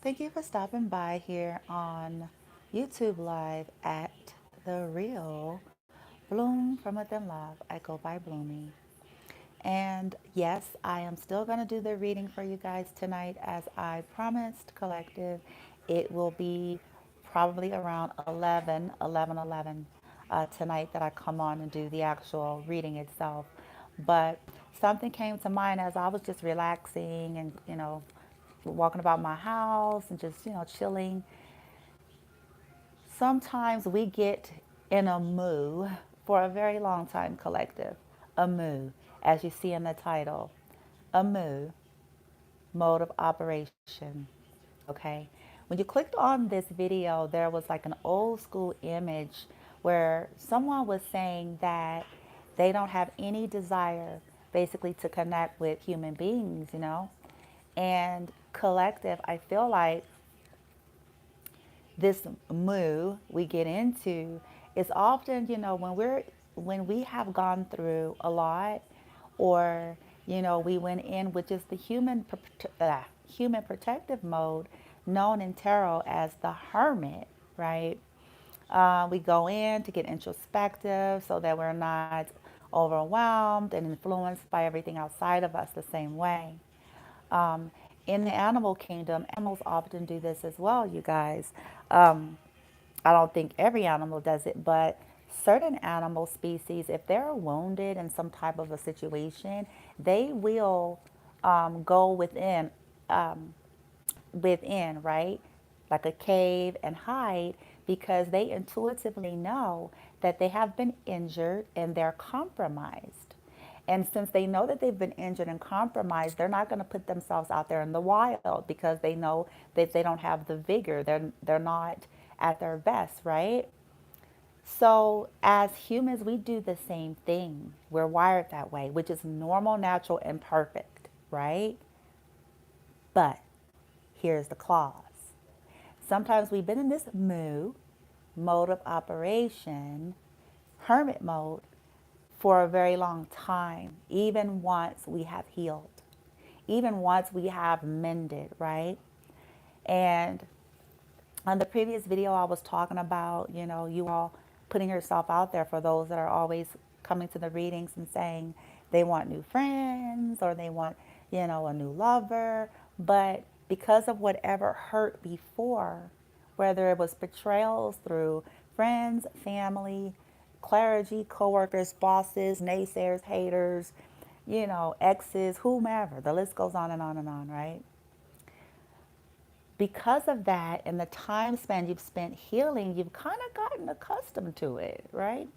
Thank you for stopping by here on YouTube Live at The Real Bloom from Within Love. I go by Bloomy. And yes, I am still going to do the reading for you guys tonight as I promised, collective. It will be probably around 11 tonight that I come on and do the actual reading itself. But something came to mind as I was just relaxing and, walking about my house and just, chilling. Sometimes we get in a moo for a very long time, collective. A moo, as you see in the title. A moo, mode of operation. Okay. When you clicked on this video, there was like an old school image where someone was saying that they don't have any desire basically to connect with human beings. And collective, I feel like this moo we get into is often, when we have gone through a lot, or we went in with just the human protective mode, known in tarot as the hermit, right? We go in to get introspective so that we're not overwhelmed and influenced by everything outside of us the same way. Um, in the animal kingdom, animals often do this as well, you guys. Um, I don't think every animal does it, but certain animal species, if they're wounded in some type of a situation, they will go um, within, right? Like a cave and hide because they intuitively know that they have been injured and they're compromised. And since they know that they've been injured and compromised, they're not going to put themselves out there in the wild because they know that they don't have the vigor. They're not at their best, right? So as humans, we do the same thing. We're wired that way, which is normal, natural, and perfect, right? But here's the clause. Sometimes we've been in this mode of operation, hermit mode, for a very long time, even once we have healed, even once we have mended, right? And on the previous video, I was talking about, you all putting yourself out there for those that are always coming to the readings and saying they want new friends or they want, a new lover. But because of whatever hurt before, whether it was betrayals through friends, family, clergy, coworkers, bosses, naysayers, haters, exes, whomever, the list goes on and on and on, right? Because of that and the time span you've spent healing, you've kind of gotten accustomed to it, right?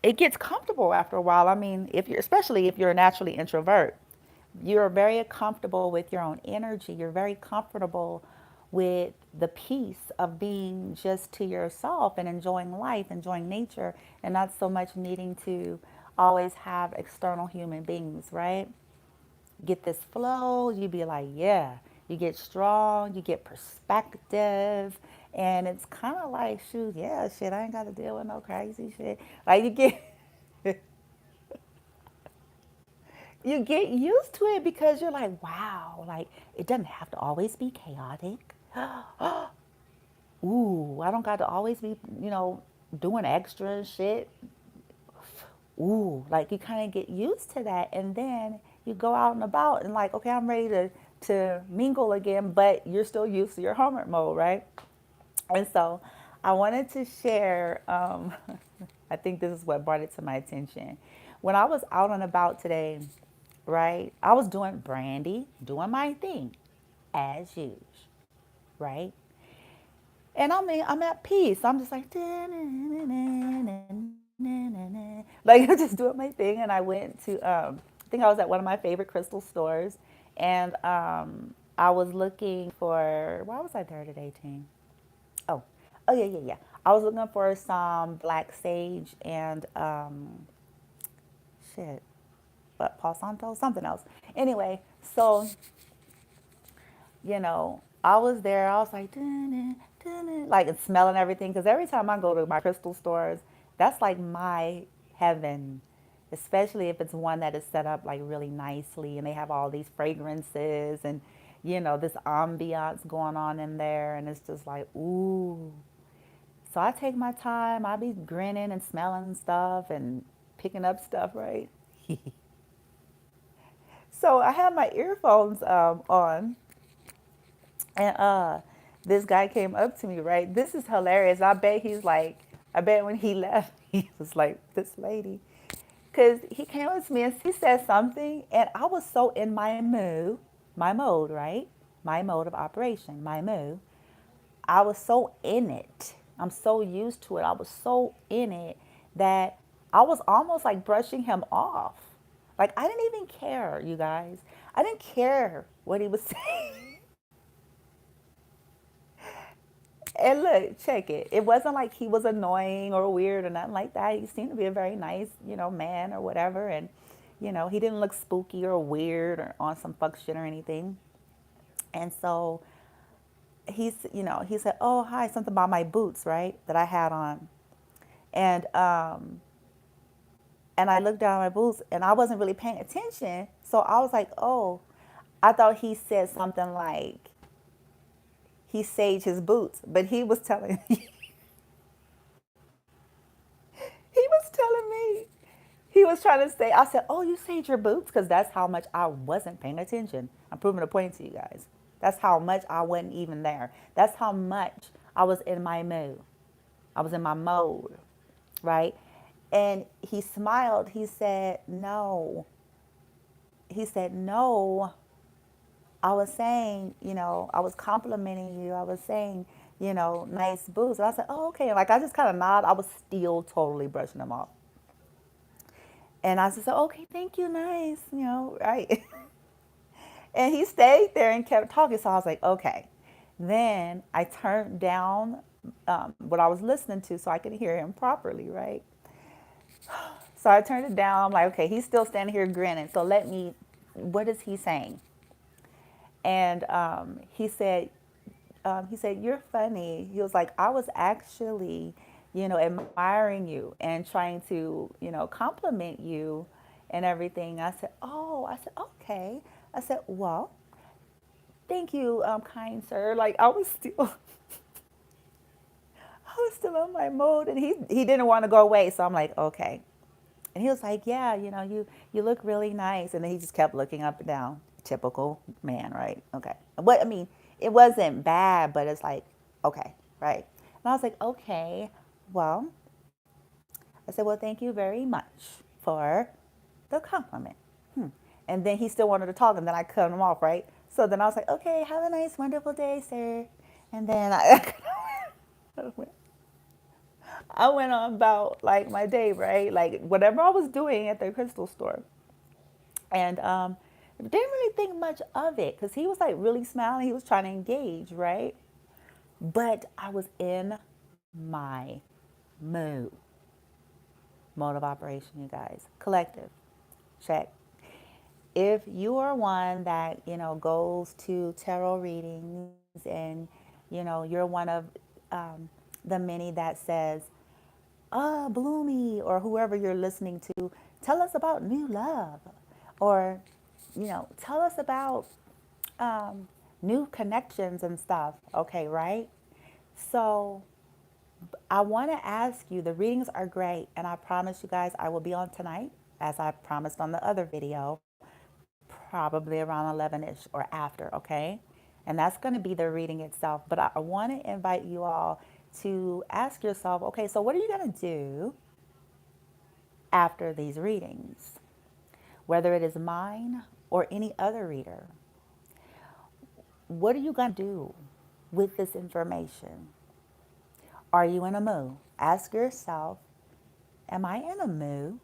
It gets comfortable after a while. I mean, especially if you're a naturally introvert, you're very comfortable with your own energy. You're very comfortable with the peace of being just to yourself and enjoying life, enjoying nature, and not so much needing to always have external human beings, right? Get this flow, you be like, yeah, you get strong, you get perspective, and it's kind of like, shoot, yeah, shit, I ain't got to deal with no crazy shit. Like you get used to it because you're like, wow, like it doesn't have to always be chaotic. Ooh, I don't got to always be, doing extra shit. Ooh, like you kind of get used to that, and then you go out and about and like, okay, I'm ready to mingle again, but you're still used to your hermit mode, right? And so I wanted to share. I think this is what brought it to my attention. When I was out and about today, right, I was doing brandy, doing my thing, as usual, right? And I'm at peace. I'm just like, like I'm just doing my thing. And I went to, I think I was at one of my favorite crystal stores, and I was looking for. Why was I there today, team? Oh, oh yeah, yeah, yeah. I was looking for some black sage and shit, but Palo Santo, something else. Anyway, so I was there. I was like, dun, dun, dun, like and smelling everything. Because every time I go to my crystal stores, that's like my heaven. Especially if it's one that is set up like really nicely and they have all these fragrances and this ambiance going on in there, and it's just like, ooh. So I take my time. I be grinning and smelling stuff and picking up stuff, right? So I have my earphones on, and this guy came up to me, right? This is hilarious. I bet when he left, he was like, this lady. Because he came up to me and he said something, and I was so in my mode, right? My mode of operation, my mode. I was so in it. I'm so used to it. I was so in it that I was almost like brushing him off. Like I didn't even care, you guys. I didn't care what he was saying. And look, check it. It wasn't like he was annoying or weird or nothing like that. He seemed to be a very nice, man or whatever. And, he didn't look spooky or weird or on some fuck shit or anything. And so he said, "Oh, hi," something about my boots, right, that I had on. And I looked down at my boots and I wasn't really paying attention. So I was like, "Oh," I thought he said something like he saged his boots, but he was telling me, he was telling me, he was trying to say, I said, "Oh, you sage your boots?" Because that's how much I wasn't paying attention. I'm proving a point to you guys. That's how much I wasn't even there. That's how much I was in my mood. I was in my mode, right? And he smiled. He said, "No." He said, "No. I was saying, I was complimenting you. I was saying, nice boots." And I said, "Oh, okay." Like I just kind of nodded. I was still totally brushing them off. And I just said, "Okay, thank you, nice," right? And he stayed there and kept talking. So I was like, okay. Then I turned down what I was listening to so I could hear him properly, right? So I turned it down. I'm like, okay, he's still standing here grinning. So what is he saying? And he said, "You're funny." He was like, "I was actually, admiring you and trying to, compliment you and everything." I said, "Oh," I said, "Okay." I said, "Well, thank you, kind sir." Like I was still in my mode, and he didn't want to go away. So I'm like, okay. And he was like, "Yeah, you look really nice." And then he just kept looking up and down. Typical man, right? Okay. But I mean, it wasn't bad, but it's like, okay, right? And I was like, okay, well, I said, "Well, thank you very much for the compliment." And then he still wanted to talk, and then I cut him off, right? So then I was like, "Okay, have a nice, wonderful day, sir." And then I went on about like my day, right? Like whatever I was doing at the crystal store. And didn't really think much of it because he was like really smiling. He was trying to engage, right? But I was in my mood, mode of operation, you guys. Collective, check. If you are one that, goes to tarot readings and, you're one of the many that says, Bloomy, or whoever you're listening to, tell us about new love, or tell us about new connections and stuff. Okay, right? So I want to ask you, the readings are great, and I promise you guys I will be on tonight, as I promised on the other video, probably around 11ish or after, okay? And that's going to be the reading itself. But I want to invite you all to ask yourself, okay, so what are you going to do after these readings? Whether it is mine or any other reader, what are you going to do with this information? Are you in a mood? Ask yourself, am I in a mood?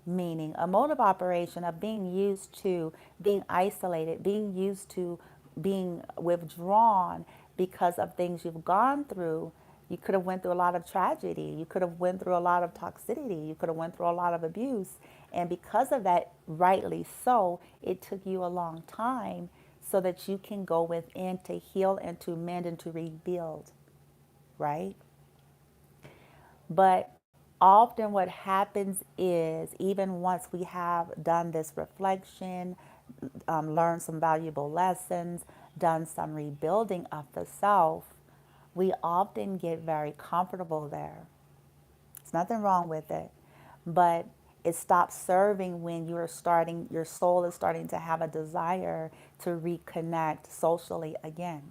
Meaning a mode of operation of being used to being isolated, being used to being withdrawn because of things you've gone through. You could have went through a lot of tragedy. You could have went through a lot of toxicity. You could have went through a lot of abuse. And because of that, rightly so, it took you a long time so that you can go within to heal and to mend and to rebuild, right? But often what happens is, even once we have done this reflection, learned some valuable lessons, done some rebuilding of the self, we often get very comfortable there. There's nothing wrong with it, but it stops serving when your soul is starting to have a desire to reconnect socially again.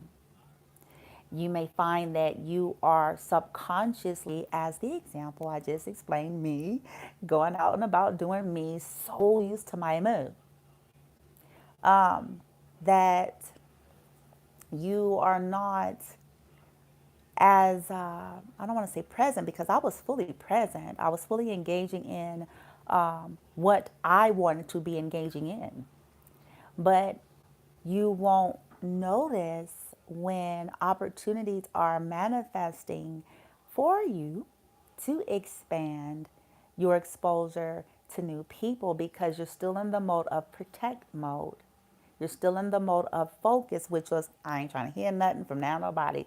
You may find that you are subconsciously, as the example I just explained, me going out and about doing me, so used to my MOO, that you are not as I don't want to say present, because I was fully present. I was fully engaging in what I wanted to be engaging in. But you won't notice when opportunities are manifesting for you to expand your exposure to new people, because you're still in the mode of protect mode. You're still in the mode of focus, which was, I ain't trying to hear nothing from now nobody.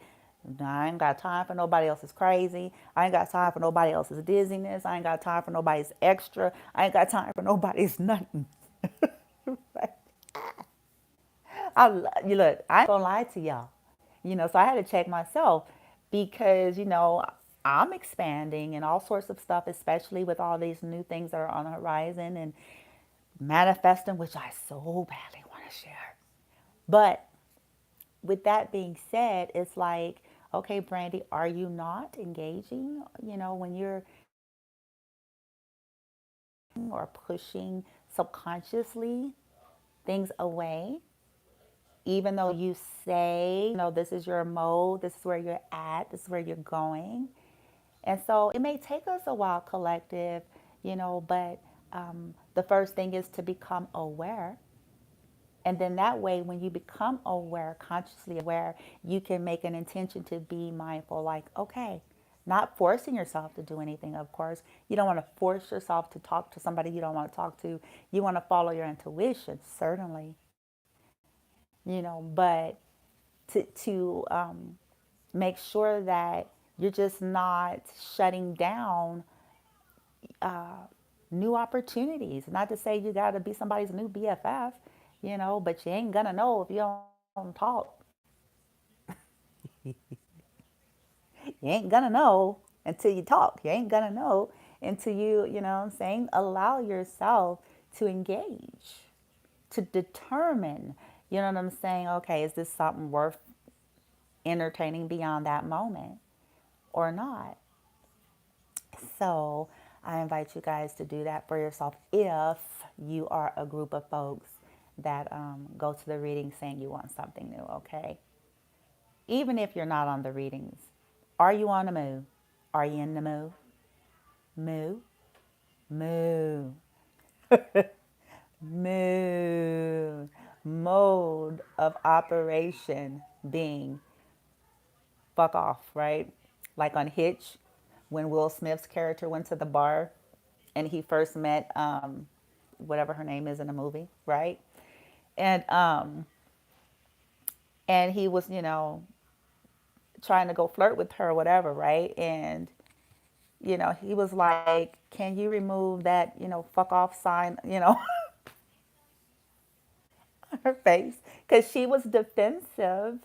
I ain't got time for nobody else's crazy. I ain't got time for nobody else's dizziness. I ain't got time for nobody's extra. I ain't got time for nobody's nothing. You look, I ain't gonna lie to y'all. So I had to check myself, because, I'm expanding and all sorts of stuff, especially with all these new things that are on the horizon and manifesting, which I so badly want to share. But with that being said, it's like, okay, Brandy, are you not engaging, when you're or pushing subconsciously things away, even though you say, this is your mode, this is where you're at, this is where you're going. And so it may take us a while, collective, but the first thing is to become aware. And then that way, when you become aware, consciously aware, you can make an intention to be mindful, like, okay, not forcing yourself to do anything, of course. You don't want to force yourself to talk to somebody you don't want to talk to. You want to follow your intuition, certainly, but to make sure that you're just not shutting down new opportunities. Not to say you got to be somebody's new BFF, but you ain't gonna know if you don't talk. You ain't gonna know until you talk. You ain't gonna know until you know what I'm saying? Allow yourself to engage, to determine, you know what I'm saying? Okay, is this something worth entertaining beyond that moment or not? So I invite you guys to do that for yourself if you are a group of folks that go to the reading saying you want something new, okay? Even if you're not on the readings, are you on the move? Are you in the move? Moo, moo, moo. Mode of operation being fuck off, right? Like on Hitch, when Will Smith's character went to the bar and he first met whatever her name is in the movie, right? And and he was, trying to go flirt with her or whatever, right? And he was like, "Can you remove that, fuck off sign, on her face?" Because she was defensive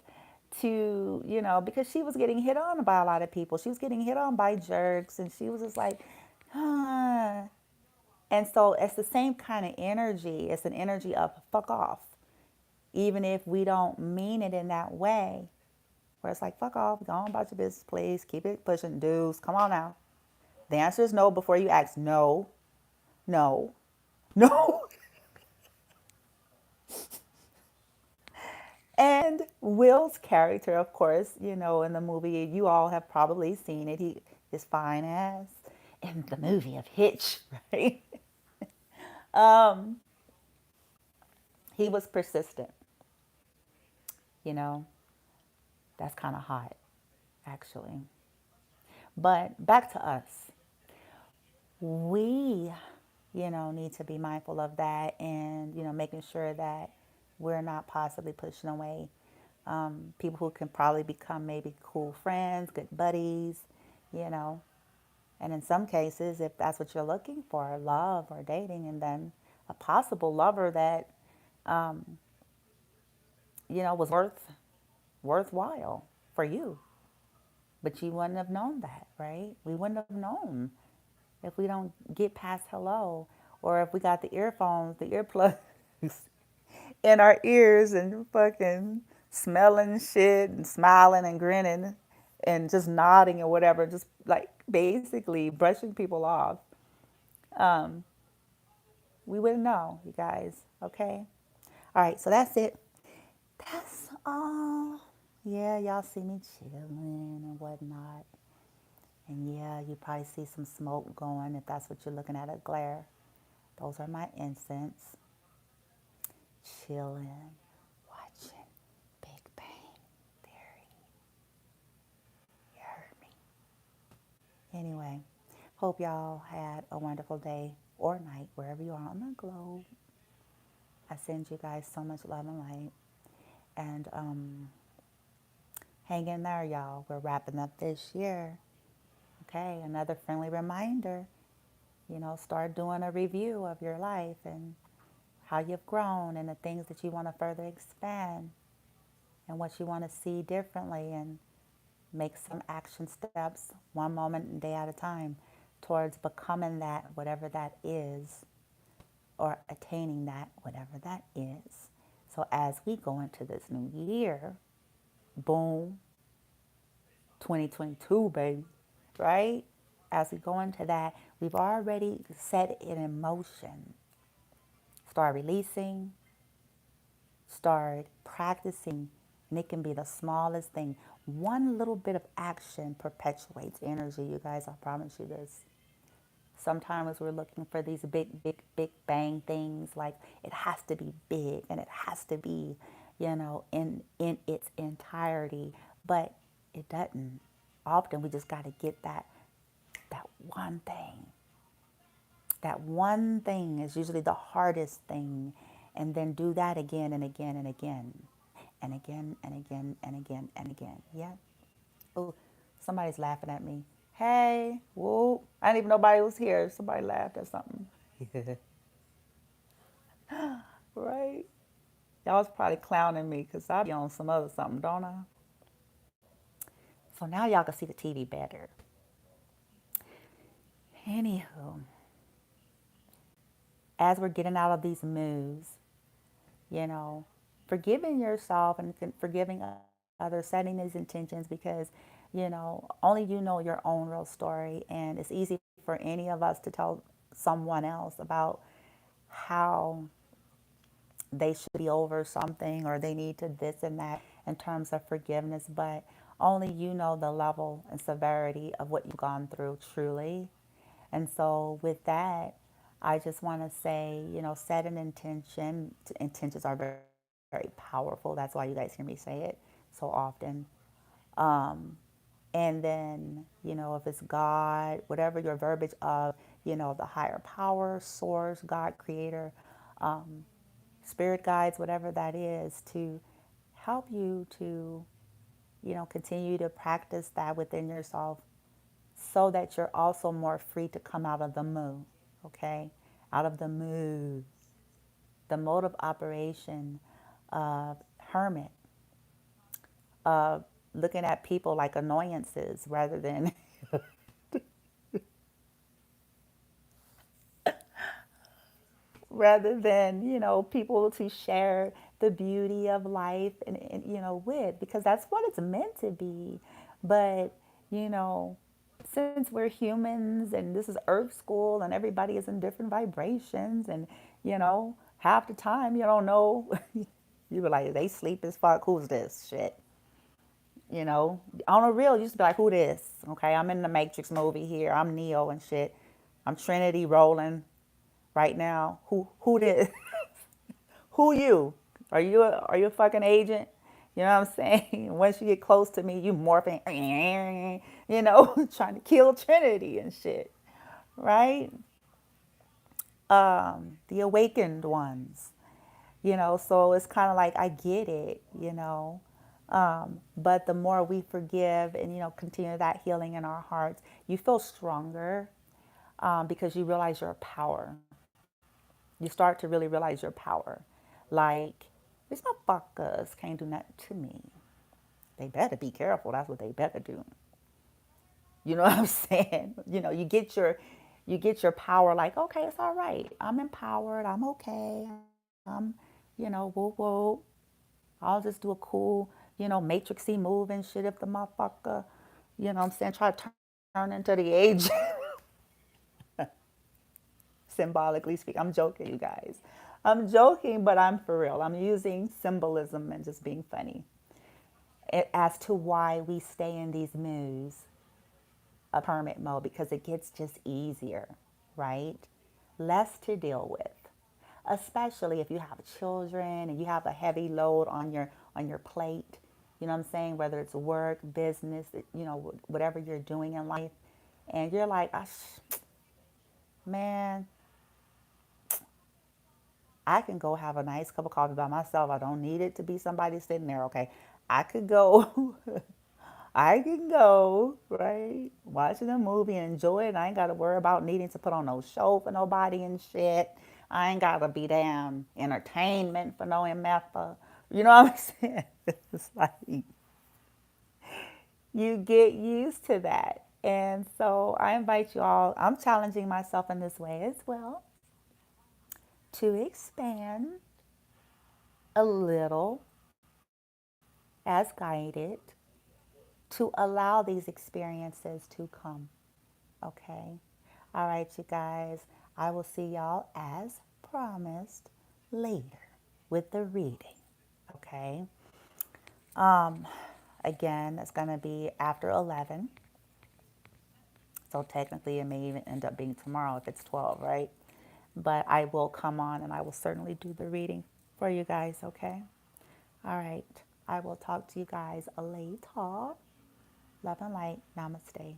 to, because she was getting hit on by a lot of people. She was getting hit on by jerks, and she was just like, huh. And so it's the same kind of energy. It's an energy of fuck off, even if we don't mean it in that way. Where it's like, fuck off, go on about your business, please. Keep it pushing, dudes. Come on now. The answer is no before you ask. No, no, no. And Will's character, of course, in the movie, you all have probably seen it. He is fine as in the movie of Hitch, right? He was persistent. You know, that's kind of hot, actually. But back to us. We, need to be mindful of that, and, making sure that we're not possibly pushing away people who can probably become maybe cool friends, good buddies, you know. And in some cases, if that's what you're looking for, love or dating, and then a possible lover that, was worthwhile for you. But you wouldn't have known that, right? We wouldn't have known if we don't get past hello, or if we got the earphones, the earplugs in our ears and fucking smelling shit and smiling and grinning and just nodding or whatever, just like basically brushing people off. We wouldn't know, you guys, okay? All right, so that's it. That's all. Yeah, y'all see me chilling and whatnot. And yeah, you probably see some smoke going if that's what you're looking at, a glare. Those are my incense. Chilling, watching Big Bang Theory. You heard me. Anyway, hope y'all had a wonderful day or night wherever you are on the globe. I send you guys so much love and light. And hang in there, y'all. We're wrapping up this year. Okay, another friendly reminder. Start doing a review of your life and how you've grown and the things that you want to further expand and what you want to see differently, and make some action steps one moment and day at a time towards becoming that, whatever that is, or attaining that, whatever that is. So as we go into this new year, boom, 2022, baby, right? As we go into that, we've already set it in motion. Start releasing, start practicing, and it can be the smallest thing. One little bit of action perpetuates energy, you guys. I promise you this. Sometimes we're looking for these big, big, big bang things, like it has to be big and it has to be, in its entirety, but it doesn't. Often we just got to get that one thing. That one thing is usually the hardest thing, and then do that again and again and again, and again and again and again and again. Yeah. Oh, somebody's laughing at me. Hey, whoa! I didn't even know nobody was here. Somebody laughed at something. Right? Y'all was probably clowning me because I be on some other something, don't I? So now y'all can see the TV better. Anywho, as we're getting out of these moves, you know, forgiving yourself and forgiving others, setting these intentions, because, only you know your own real story. And it's easy for any of us to tell someone else about how they should be over something or they need to this and that in terms of forgiveness, but only you know the level and severity of what you've gone through truly. And so with that, I just want to say, set an intention. Intentions are very, very powerful. That's why you guys hear me say it so often. And then, if it's God, whatever your verbiage of, the higher power, source, God, creator, spirit guides, whatever that is, to help you to, continue to practice that within yourself, so that you're also more free to come out of the MOO, okay? Out of the MOO, the mode of operation of hermit, of looking at people like annoyances rather than people to share the beauty of life and with, because that's what it's meant to be. But you know since we're humans and this is earth school and everybody is in different vibrations, and half the time you don't know. You be like, they sleep as fuck, who's this shit? On a real, you used to be like, who this? Okay, I'm in the Matrix movie here, I'm Neo and shit, I'm Trinity rolling right now. Who this? Who you? Are you a fucking agent? You know what I'm saying? Once you get close to me, you morphing, trying to kill Trinity and shit, right? The awakened ones, so it's kind of like, I get it, but the more we forgive and, continue that healing in our hearts, you feel stronger, because you realize your power. You start to really realize your power. Like, these motherfuckers can't do nothing to me. They better be careful. That's what they better do. You know what I'm saying? You get your power like, okay, it's all right. I'm empowered. I'm okay. Whoop whoop. I'll just do a cool, matrixy move and shit if the motherfucker, what I'm saying, try to turn into the age. Symbolically speak. I'm joking, you guys. I'm joking, but I'm for real. I'm using symbolism and just being funny as to why we stay in these moods of hermit mode, because it gets just easier, right? Less to deal with, especially if you have children and you have a heavy load on your plate. You know what I'm saying? Whether it's work, business, whatever you're doing in life, and you're like, man, I can go have a nice cup of coffee by myself. I don't need it to be somebody sitting there. Okay, I could go. I can go, right? Watching a movie and enjoy it. I ain't got to worry about needing to put on no show for nobody and shit. I ain't got to be damn entertainment for no MF. You know what I'm saying? It's like you get used to that. And so I invite you all, I'm challenging myself in this way as well, to expand a little as guided, to allow these experiences to come. Okay. All right, you guys. I will see y'all as promised later with the reading. Okay. Again, it's going to be after 11. So technically, it may even end up being tomorrow if it's 12, right? But I will come on and I will certainly do the reading for you guys. Okay. All right. I will talk to you guys later. Love and light. Namaste.